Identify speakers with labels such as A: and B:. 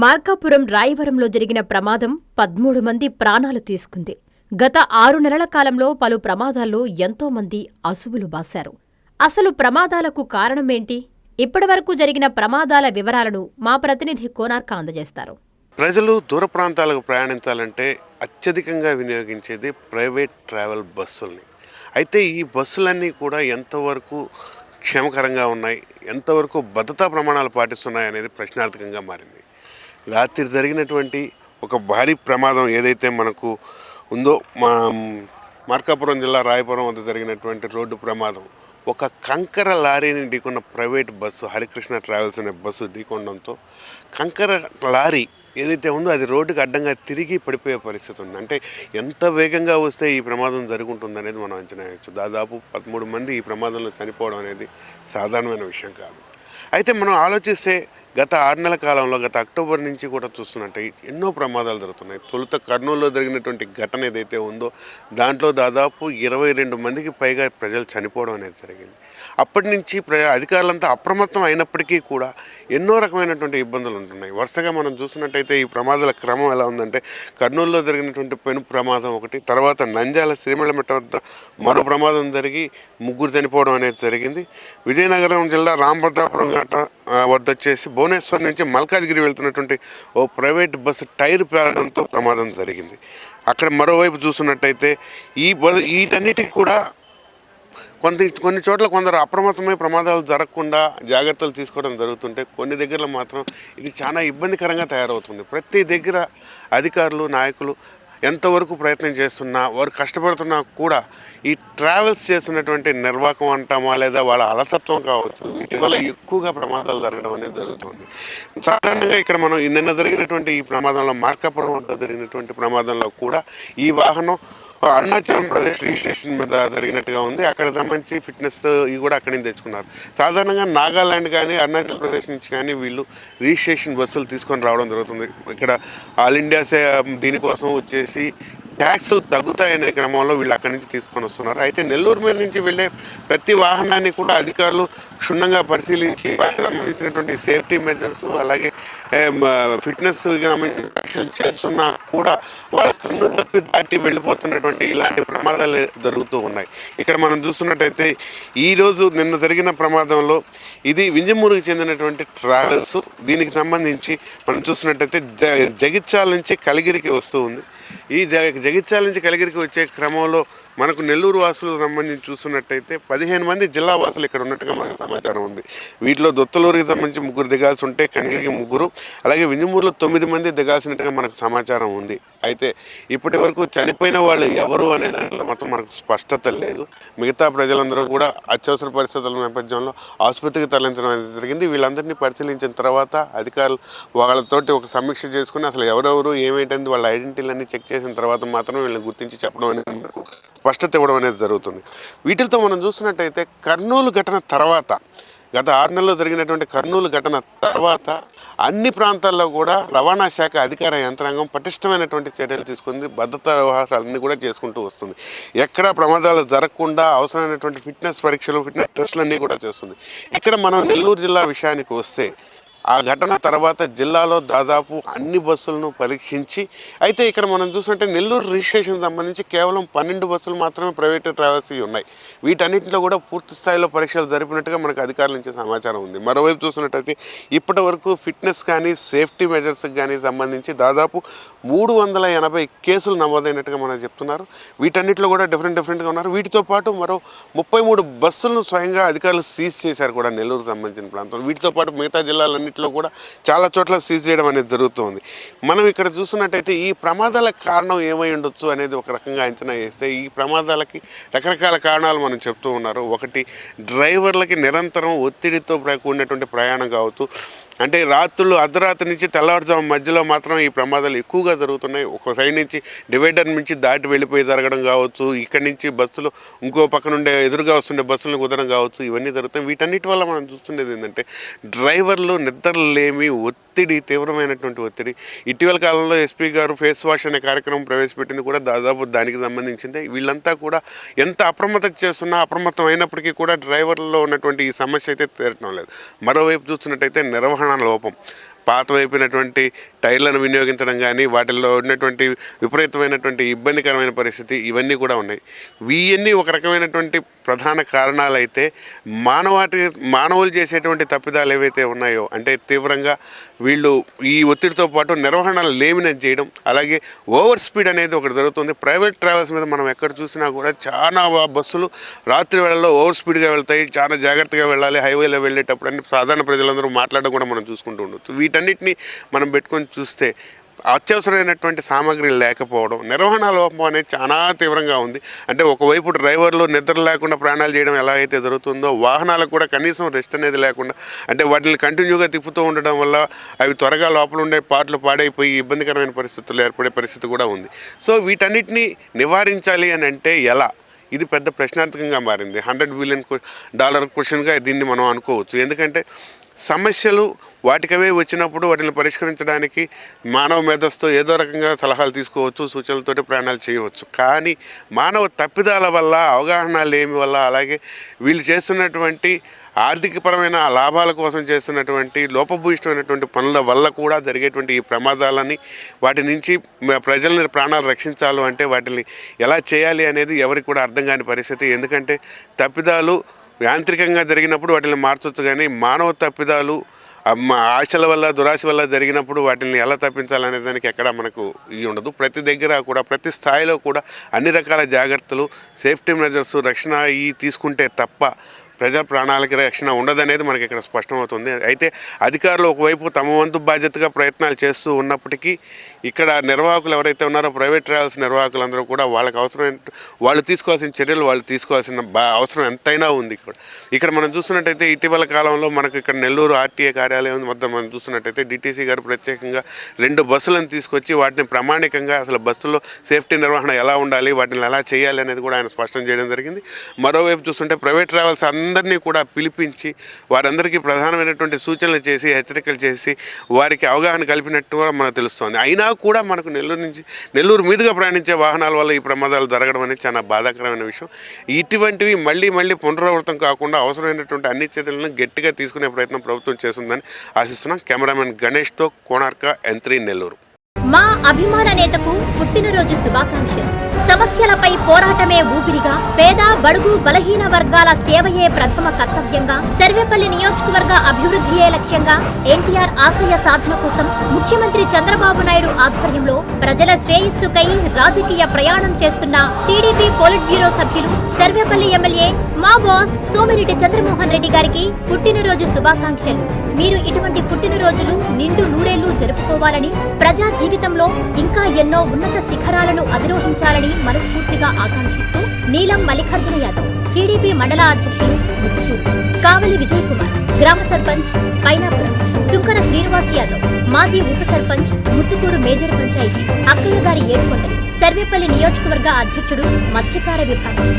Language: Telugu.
A: మార్కాపురం రాయవరంలో జరిగిన ప్రమాదం 13 మంది ప్రాణాలు తీసుకుంది. గత 6 నెలల కాలంలో పలు ప్రమాదాల్లో ఎంతో మంది అసువులు బాశారు. అసలు ప్రమాదాలకు కారణమేంటి? ఇప్పటివరకు జరిగిన ప్రమాదాల వివరాలను మా ప్రతినిధి కోనార్క అందజేస్తారు.
B: ప్రజలు దూర ప్రాంతాలకు ప్రయాణించాలంటే అత్యధికంగా వినియోగించేది ప్రైవేట్ ట్రావెల్ బస్సుల్ని. అయితే ఈ బస్సులన్నీ కూడా ఎంతవరకు క్షేమకరంగా ఉన్నాయి, ఎంతవరకు భద్రతా ప్రమాణాలు పాటిస్తున్నాయి అనేది ప్రశ్నార్థకంగా మారింది. రాత్రి జరిగినటువంటి ఒక భారీ ప్రమాదం ఏదైతే మనకు ఉందో, మార్కాపురం జిల్లా రాయపురం వద్ద జరిగినటువంటి రోడ్డు ప్రమాదం, ఒక కంకర లారీని ఢీకొన్న ప్రైవేట్ బస్సు, హరికృష్ణ ట్రావెల్స్ అనే బస్సు ఢీకొనడంతో కంకర లారీ ఏదైతే ఉందో అది రోడ్డుకి అడ్డంగా తిరిగి పడిపోయే పరిస్థితి ఉంది. అంటే ఎంత వేగంగా వస్తే ఈ ప్రమాదం జరుగుతుంది అనేది మనం అంచనా వేయచ్చు. దాదాపు 13 మంది ఈ ప్రమాదంలో చనిపోవడం అనేది సాధారణమైన విషయం కాదు. అయితే మనం ఆలోచిస్తే గత 6 నెలల కాలంలో, గత అక్టోబర్ నుంచి కూడా చూస్తున్నట్టే ఎన్నో ప్రమాదాలు జరుగుతున్నాయి. తొలుత కర్నూలులో జరిగినటువంటి ఘటన ఏదైతే ఉందో దాంట్లో దాదాపు 22 మందికి పైగా ప్రజలు చనిపోవడం అనేది జరిగింది. అప్పటి నుంచి అధికారులంతా అప్రమత్తం అయినప్పటికీ కూడా ఎన్నో రకమైనటువంటి ఇబ్బందులు ఉంటున్నాయి. వరుసగా మనం చూస్తున్నట్టయితే ఈ ప్రమాదాల క్రమం ఎలా ఉందంటే, కర్నూలులో జరిగినటువంటి పెను ప్రమాదం ఒకటి, తర్వాత నంద్యాల శ్రీమలమెట్ట వద్ద మరో ప్రమాదం జరిగి 3 చనిపోవడం అనేది జరిగింది. విజయనగరం జిల్లా రాంభద్రాపురం ఘాట వద్ద వచ్చేసి భువనేశ్వర్ నుంచి మల్కాజ్గిరి వెళ్తున్నటువంటి ఓ ప్రైవేట్ బస్సు టైర్ పేలడంతో ప్రమాదం జరిగింది. అక్కడ మరోవైపు చూస్తున్నట్టయితే వీటన్నిటికి కూడా కొన్ని చోట్ల కొందరు అప్రమత్తమై ప్రమాదాలు జరగకుండా జాగ్రత్తలు తీసుకోవడం జరుగుతుంటే, కొన్ని దగ్గరలో మాత్రం ఇది చాలా ఇబ్బందికరంగా తయారవుతుంది. ప్రతి దగ్గర అధికారులు, నాయకులు ఎంతవరకు ప్రయత్నం చేస్తున్నా, వారు కష్టపడుతున్నా కూడా ఈ ట్రావెల్స్ చేస్తున్నటువంటి నిర్వాహకం అంటామా, లేదా వాళ్ళ అలసత్వం కావచ్చు, వీటి వల్ల ఎక్కువగా ప్రమాదాలు జరగడం అనేది జరుగుతుంది. సాధారణంగా ఇక్కడ మనం నిన్న జరిగినటువంటి ఈ ప్రమాదంలో, మార్కాపురం వద్ద జరిగినటువంటి ప్రమాదంలో కూడా ఈ వాహనం అరుణాచల్ ప్రదేశ్ రిజిస్ట్రేషన్ మీద జరిగినట్టుగా ఉంది. అక్కడ సంబంధించి ఫిట్నెస్ ఇవి కూడా అక్కడి నుంచి తెచ్చుకున్నారు. సాధారణంగా నాగాల్యాండ్ కానీ అరుణాచల్ ప్రదేశ్ నుంచి కానీ వీళ్ళు రిజిస్ట్రేషన్ బస్సులు తీసుకొని రావడం జరుగుతుంది. ఇక్కడ ఆల్ ఇండియా దీనికోసం వచ్చేసి ట్యాక్స్ తగ్గుతాయనే క్రమంలో వీళ్ళు అక్కడి నుంచి తీసుకొని వస్తున్నారు. అయితే నెల్లూరు మీద నుంచి వెళ్ళే ప్రతి వాహనాన్ని కూడా అధికారులు క్షుణ్ణంగా పరిశీలించి వాటికి సంబంధించినటువంటి సేఫ్టీ మెజర్స్, అలాగే ఫిట్నెస్ పరీక్షలు చేస్తున్నా కూడా వాళ్ళ కన్ను తప్పి దాటి వెళ్ళిపోతున్నటువంటి ఇలాంటి ప్రమాదాలు జరుగుతూ ఉన్నాయి. ఇక్కడ మనం చూస్తున్నట్టయితే ఈరోజు నిన్న జరిగిన ప్రమాదంలో ఇది వింజమూరుకి చెందినటువంటి ట్రావెల్స్. దీనికి సంబంధించి మనం చూస్తున్నట్టయితే జగిత్యాల నుంచి కలిగిరికి వస్తూ ఉంది. ఈ జగిత్యాల నుంచి కలిగిరికి వచ్చే క్రమంలో మనకు నెల్లూరు వాసులకు సంబంధించి చూస్తున్నట్టయితే 15 మంది జిల్లా వాసులు ఇక్కడ ఉన్నట్టుగా మనకు సమాచారం ఉంది. వీటిలో దొత్తలూరుకి సంబంధించి 3 దిగాల్సి ఉంటే కనిగిరికి 3, అలాగే వింజమూరులో 9 మంది దిగాల్సినట్టుగా మనకు సమాచారం ఉంది. అయితే ఇప్పటి వరకు చనిపోయిన వాళ్ళు ఎవరు అనే దాంట్లో మొత్తం మనకు స్పష్టత లేదు. మిగతా ప్రజలందరూ కూడా అత్యవసర పరిస్థితుల నేపథ్యంలో ఆసుపత్రికి తరలించడం అనేది జరిగింది. వీళ్ళందరినీ పరిశీలించిన తర్వాత అధికారులు వాళ్ళతోటి ఒక సమీక్ష చేసుకుని అసలు ఎవరెవరు ఏమేంటంది వాళ్ళ ఐడెంటిటీలన్నీ చెక్ చేసిన తర్వాత మాత్రమే వీళ్ళని గుర్తించి చెప్పడం అనేది మనకు స్పష్టత ఇవ్వడం అనేది జరుగుతుంది. వీటితో మనం చూస్తున్నట్టయితే కర్నూలు ఘటన తర్వాత, గత 6 నెలల్లో జరిగినటువంటి కర్నూలు ఘటన తర్వాత అన్ని ప్రాంతాల్లో కూడా రవాణా శాఖ అధికార యంత్రాంగం పటిష్టమైనటువంటి చర్యలు తీసుకుంది. భద్రతా వ్యవహారాలన్నీ కూడా చేసుకుంటూ వస్తుంది. ఎక్కడ ప్రమాదాలు జరగకుండా అవసరమైనటువంటి ఫిట్నెస్ పరీక్షలు, ఫిట్నెస్ టెస్టులన్నీ కూడా చేస్తుంది. ఇక్కడ మనం నెల్లూరు జిల్లా విషయానికి వస్తే, ఆ ఘటన తర్వాత జిల్లాలో దాదాపు అన్ని బస్సులను పరీక్షించి, అయితే ఇక్కడ మనం చూస్తుంటే నెల్లూరు రిజిస్ట్రేషన్ సంబంధించి కేవలం 12 బస్సులు మాత్రమే ప్రైవేట్ ట్రావెల్స్ ఉన్నాయి. వీటన్నింటిలో కూడా పూర్తి స్థాయిలో పరీక్షలు జరిపినట్టుగా మనకు అధికారుల నుంచి సమాచారం ఉంది. మరోవైపు చూస్తున్నట్టయితే ఇప్పటి వరకు ఫిట్నెస్ కానీ సేఫ్టీ మెజర్స్కి కానీ సంబంధించి దాదాపు 380 కేసులు నమోదైనట్టుగా మనకు చెప్తున్నారు. వీటన్నిటిలో కూడా డిఫరెంట్గా ఉన్నారు. వీటితో పాటు మరో 33 బస్సులను స్వయంగా అధికారులు సీజ్ చేశారు కూడా నెల్లూరుకు సంబంధించిన ప్రాంతంలో. వీటితో పాటు మిగతా జిల్లాలన్నీ కూడా చాలా చోట్ల సీజ్ చేయడం అనేది జరుగుతుంది. మనం ఇక్కడ చూస్తున్నట్టయితే ఈ ప్రమాదాల కారణం ఏమై ఉండొచ్చు అనేది ఒక రకంగా అంచనా వేస్తే, ఈ ప్రమాదాలకి రకరకాల కారణాలు మనం చెప్తూ ఉన్నారు. ఒకటి, డ్రైవర్లకి నిరంతరం ఒత్తిడితో కూడినటువంటి ప్రయాణం కావచ్చు. అంటే రాత్రులు అర్ధరాత్రి నుంచి తెల్లవారుజాము మధ్యలో మాత్రం ఈ ప్రమాదాలు ఎక్కువగా జరుగుతున్నాయి. ఒక సైడ్ నుంచి డివైడర్ నుంచి దాటి వెళ్ళిపోయి జరగడం కావచ్చు, ఇక్కడి నుంచి బస్సులు ఇంకో పక్క నుండే ఎదురుగా వస్తుండే బస్సులను కుదరడం కావచ్చు, ఇవన్నీ జరుగుతాయి. వీటన్నిటి వల్ల మనం చూస్తుండేది ఏంటంటే డ్రైవర్లు నిద్రలేమి, తీవ్రమైనటువంటి ఒత్తిడి. ఇటీవల కాలంలో ఎస్పీ గారు ఫేస్ వాష్ అనే కార్యక్రమం ప్రవేశపెట్టింది కూడా దాదాపు దానికి సంబంధించింది. వీళ్ళంతా కూడా ఎంత అప్రమత్తం చేస్తున్నా, అప్రమత్తం అయినప్పటికీ కూడా డ్రైవర్లలో ఉన్నటువంటి ఈ సమస్య అయితే తీరటం లేదు. మరోవైపు చూస్తున్నట్టయితే నిర్వహణ లోపం, పాతవైపోయినటువంటి టైర్లను వినియోగించడం కానీ వాటిల్లో ఉన్నటువంటి విపరీతమైనటువంటి ఇబ్బందికరమైన పరిస్థితి ఇవన్నీ కూడా ఉన్నాయి. ఇవన్నీ ఒక రకమైనటువంటి ప్రధాన కారణాలు అయితే మానవులు చేసేటువంటి తప్పిదాలు ఏవైతే ఉన్నాయో అంటే తీవ్రంగా వీళ్ళు ఈ ఒత్తిడితో పాటు నిర్వహణ లేమినని చేయడం, అలాగే ఓవర్ స్పీడ్ అనేది ఒకటి జరుగుతుంది. ప్రైవేట్ ట్రావెల్స్ మీద మనం ఎక్కడ చూసినా కూడా చాలా బస్సులు రాత్రి వేళల్లో ఓవర్ స్పీడ్గా వెళ్తాయి. చాలా జాగ్రత్తగా వెళ్ళాలి హైవేలో వెళ్ళేటప్పుడు అని సాధారణ ప్రజలందరూ మాట్లాడడం కూడా మనం చూసుకుంటూ ఉండొచ్చు. వీటన్నిటిని మనం పెట్టుకొని చూస్తే అత్యవసరమైనటువంటి సామాగ్రి లేకపోవడం, నిర్వహణ లోపం అనేది చాలా తీవ్రంగా ఉంది. అంటే ఒకవైపు డ్రైవర్లు నిద్ర లేకుండా ప్రయాణాలు చేయడం ఎలా అయితే జరుగుతుందో, వాహనాలకు కూడా కనీసం రెస్ట్ అనేది లేకుండా అంటే వాటిని కంటిన్యూగా తిప్పుతూ ఉండడం వల్ల అవి త్వరగా లోపల ఉండే పార్ట్లు పాడైపోయి ఇబ్బందికరమైన పరిస్థితులు ఏర్పడే పరిస్థితి కూడా ఉంది. సో వీటన్నిటిని నివారించాలి అని అంటే ఎలా? ఇది పెద్ద ప్రశ్నార్థకంగా మారింది. $100 బిలియన్ క్వశ్చన్గా దీన్ని మనం అనుకోవచ్చు. ఎందుకంటే సమస్యలు వాటికవే వచ్చినప్పుడు వాటిని పరిష్కరించడానికి మానవ మేధస్సుతో ఏదో రకంగా సలహాలు తీసుకోవచ్చు, సూచనలతోటి ప్రయాణాలు చేయవచ్చు. కానీ మానవ తప్పిదాల వల్ల, అవగాహన లేమి వల్ల, అలాగే వీళ్ళు చేస్తున్నటువంటి ఆర్థికపరమైన లాభాల కోసం చేస్తున్నటువంటి లోపభూయిష్టమైనటువంటి పనుల వల్ల కూడా జరిగేటువంటి ఈ ప్రమాదాలని వాటి నుంచి ప్రజలని ప్రాణాలు రక్షించాలి అంటే వాటిని ఎలా చేయాలి అనేది ఎవరికి కూడా అర్థం కాని పరిస్థితి. ఎందుకంటే తప్పిదాలు యాంత్రికంగా జరిగినప్పుడు వాటిని మార్చవచ్చు, కానీ మానవ తప్పిదాలు ఆశల వల్ల దురాశ వల్ల జరిగినప్పుడు వాటిని ఎలా తప్పించాలనే దానికి ఎక్కడ మనకు ఇది ఉండదు. ప్రతి దగ్గర కూడా ప్రతి స్థాయిలో కూడా అన్ని రకాల జాగ్రత్తలు, సేఫ్టీ మెజర్స్, రక్షణ తీసుకుంటే తప్ప ప్రజా ప్రాణాలకి రక్షణ ఉండదనేది మనకి ఇక్కడ స్పష్టమవుతుంది. అయితే అధికారులు ఒకవైపు తమ వంతు బాధ్యతగా ప్రయత్నాలు చేస్తూ ఉన్నప్పటికీ ఇక్కడ నిర్వాహకులు ఎవరైతే ఉన్నారో ప్రైవేట్ ట్రావెల్స్ నిర్వాహకులందరూ కూడా వాళ్ళకి అవసరమైన వాళ్ళు తీసుకోవాల్సిన చర్యలు వాళ్ళు తీసుకోవాల్సిన అవసరం ఎంతైనా ఉంది. ఇక్కడ మనం చూస్తున్నట్టయితే ఇటీవల కాలంలో మనకు ఇక్కడ నెల్లూరు ఆర్టీఏ కార్యాలయం వద్ద మనం చూస్తున్నట్టయితే డిటీసీ గారు ప్రత్యేకంగా 2 బస్సులను తీసుకొచ్చి వాటిని ప్రామాణికంగా అసలు బస్సులో సేఫ్టీ నిర్వహణ ఎలా ఉండాలి, వాటిని ఎలా చేయాలి అనేది కూడా ఆయన స్పష్టం చేయడం జరిగింది. మరోవైపు చూస్తుంటే ప్రైవేట్ ట్రావెల్స్ అందరినీ కూడా పిలిపించి వారందరికీ ప్రధానమైనటువంటి సూచనలు చేసి హెచ్చరికలు చేసి వారికి అవగాహన కల్పినట్టు కూడా మనకు తెలుస్తుంది. అయినా కూడా మనకు నెల్లూరు మీదుగా ప్రయాణించే వాహనాల వల్ల ఈ ప్రమాదాలు జరగడం అనేది చాలా బాధాకరమైన విషయం. ఇటువంటివి మళ్ళీ పునరావృతం కాకుండా అవసరమైనటువంటి అన్ని చర్యలను గట్టిగా తీసుకునే ప్రయత్నం ప్రభుత్వం చేస్తుందని ఆశిస్తున్నాం. కెమెరామెన్ గణేష్తో కోనార్క, N3 నెల్లూరు.
A: మా అభిమాన నేతకు పుట్టినరోజు శుభాకాంక్షలు. సమస్యలపై పోరాటమే ఊపిరిగా, పేద బడుగు బలహీన వర్గాల సేవయే ప్రథమ కర్తవ్యంగా, సర్వేపల్లి నియోజకవర్గ అభివృద్ధియే లక్ష్యంగా ఎన్టీఆర్ ఆశయ సాధన కోసం ముఖ్యమంత్రి చంద్రబాబు నాయుడు ఆధ్వర్యంలో ప్రజల శ్రేయస్సుకై రాజకీయ ప్రయాణం చేస్తున్న టీడీపీ పోలిట్ బ్యూరో సభ్యులు, సర్వేపల్లి ఎమ్మెల్యే మా బాస్ సోమిరెడ్డి చంద్రమోహన్ రెడ్డి గారికి పుట్టినరోజు శుభాకాంక్షలు. మీరు ఇటువంటి పుట్టినరోజులు నిండు నూరేళ్లు జరుపుకోవాలని, ప్రజా జీవితంలో ఇంకా ఎన్నో ఉన్నత శిఖరాలను అధిరోహించాలని మనస్ఫూర్తిగా ఆకాంక్షిస్తూ నీలం మల్లికార్జున యాదవ్, టీడీపీ మండల అధ్యక్షులు ముత్తూరు, కావలి విజయ్ కుమార్, గ్రామ సర్పంచ్ పైనాపురం, సుంకర శ్రీనివాస్ యాదవ్, మాజీ ఉప సర్పంచ్ ముత్తుకూరు మేజర్ పంచాయతీ, అక్కయ్య గారి ఏడుకొండలు, సర్వేపల్లి నియోజకవర్గ అధ్యక్షుడు మత్స్యకార విభాగం.